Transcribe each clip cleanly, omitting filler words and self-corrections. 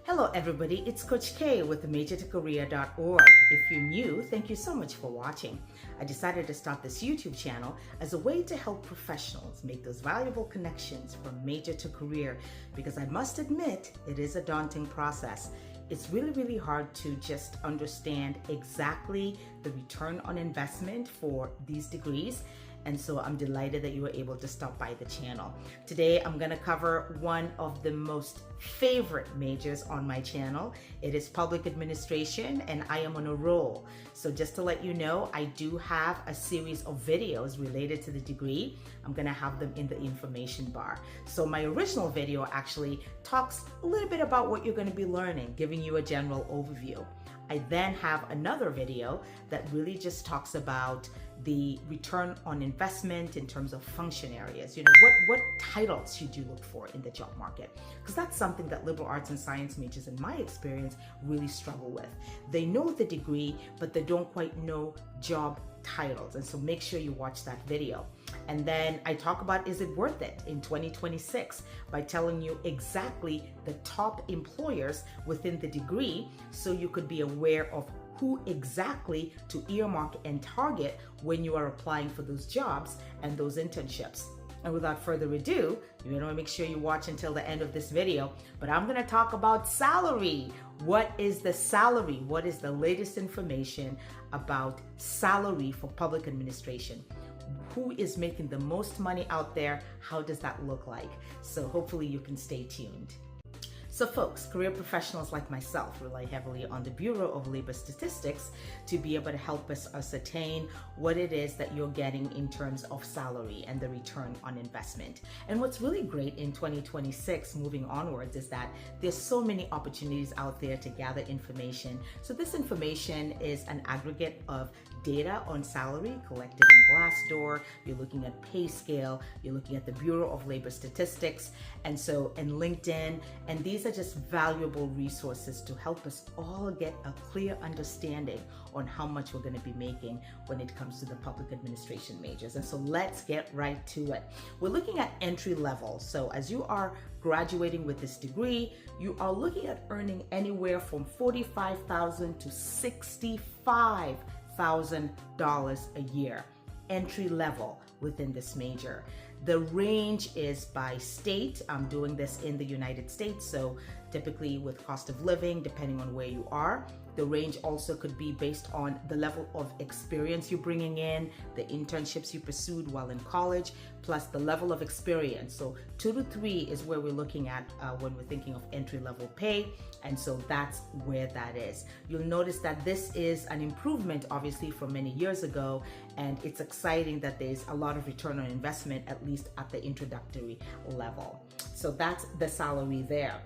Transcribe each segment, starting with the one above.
Hello everybody, it's Coach K with MajortoCareer.org. If you're new, thank you so much for watching. I decided to start this YouTube channel as a way to help professionals make those valuable connections from major to career, because I must admit, it is a daunting process. It's really hard to just understand exactly the return on investment for these degrees. And so I'm delighted that you were able to stop by the channel. Today, I'm gonna cover one of the most favorite majors on my channel. It is public administration, and I am on a roll. So just to let you know, I do have a series of videos related to the degree. I'm gonna have them in the information bar. So my original video actually talks a little bit about what you're gonna be learning, giving you a general overview. I then have another video that really just talks about the return on investment in terms of function areas. You know, what titles should you look for in the job market? Because that's something that liberal arts and science majors, in my experience, really struggle with. They know the degree, but they don't quite know job titles. And so make sure you watch that video. And then I talk about, is it worth it in 2026, by telling you exactly the top employers within the degree, so you could be aware of who exactly to earmark and target when you are applying for those jobs and those internships. And without further ado, you want to make sure you watch until the end of this video. But I'm going to talk about salary. What is the salary? What is the latest information about salary for public administration? Who is making the most money out there? How does that look like? So hopefully you can stay tuned. So folks, career professionals like myself rely heavily on the Bureau of Labor Statistics to be able to help us ascertain what it is that you're getting in terms of salary and the return on investment. And what's really great in 2026 moving onwards is that there's so many opportunities out there to gather information. So this information is an aggregate of data on salary collected in Glassdoor. You're looking at pay scale, you're looking at the Bureau of Labor Statistics, and LinkedIn, and these are just valuable resources to help us all get a clear understanding on how much we're going to be making when it comes to the public administration majors. And so let's get right to it. We're looking at entry level. So as you are graduating with this degree, you are looking at earning anywhere from $45,000 to $65,000 a year, entry level within this major. The range is by state. I'm doing this in the United States, so typically with cost of living, depending on where you are. The range also could be based on the level of experience you're bringing in, the internships you pursued while in college, plus the level of experience. So 2 to 3 is where we're looking at when we're thinking of entry-level pay, and so that's where that is. You'll notice that this is an improvement, obviously, from many years ago, and it's exciting that there's a lot of return on investment, at least at the introductory level. So that's the salary there.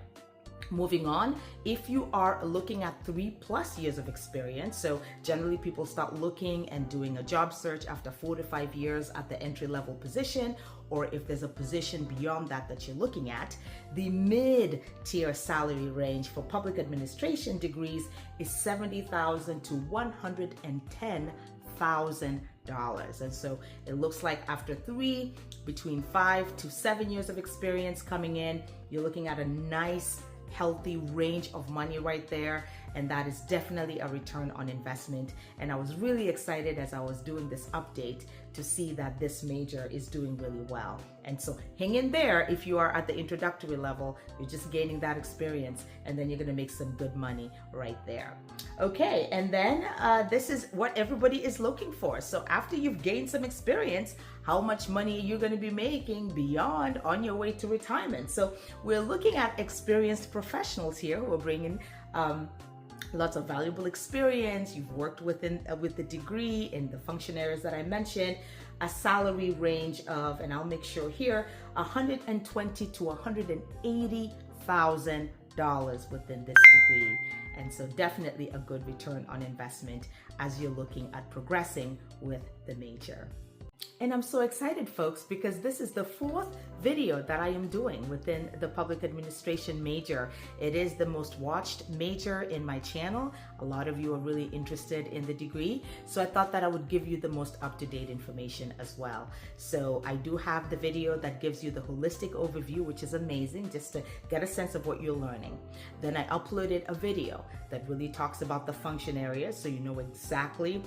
Moving on, if you are looking at 3+ years of experience, so generally people start looking and doing a job search after 4 to 5 years at the entry-level position, or if there's a position beyond that that you're looking at, the mid-tier salary range for public administration degrees is $70,000 to $110,000. And so it looks like after between 5 to 7 years of experience coming in, you're looking at a nice healthy range of money right there, and that is definitely a return on investment. And I was really excited as I was doing this update to see that this major is doing really well. And so hang in there. If you are at the introductory level, you're just gaining that experience, and then you're going to make some good money right there. Okay, and then this is what everybody is looking for. So after you've gained some experience, how much money are you going to be making beyond on your way to retirement? So we're looking at experienced professionals here who are bringing lots of valuable experience. You've worked with the degree in the function areas that I mentioned, a salary range of, and I'll make sure here, $120,000 to $180,000 within this degree. And so definitely a good return on investment as you're looking at progressing with the major. And I'm so excited, folks, because this is the fourth video that I am doing within the public administration major. It is the most watched major in my channel. A lot of you are really interested in the degree, so I thought that I would give you the most up-to-date information as well. So I do have the video that gives you the holistic overview, which is amazing, just to get a sense of what you're learning. Then I uploaded a video that really talks about the function areas, so you know exactly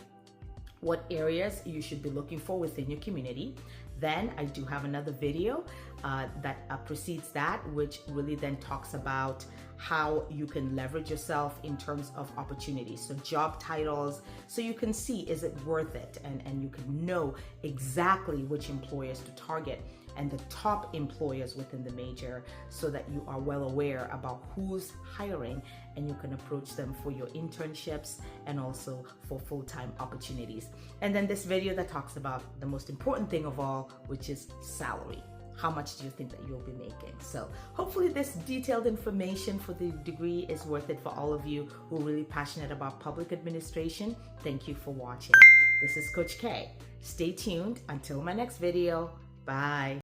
what areas you should be looking for within your community. Then I do have another video that precedes that, which really then talks about how you can leverage yourself in terms of opportunities. So job titles, so you can see, is it worth it? And you can know exactly which employers to target and the top employers within the major, so that you are well aware about who's hiring and you can approach them for your internships and also for full-time opportunities. And then this video that talks about the most important thing of all, which is salary. How much do you think that you'll be making? So hopefully this detailed information for the degree is worth it for all of you who are really passionate about public administration. Thank you for watching. This is Coach K. Stay tuned until my next video. Bye.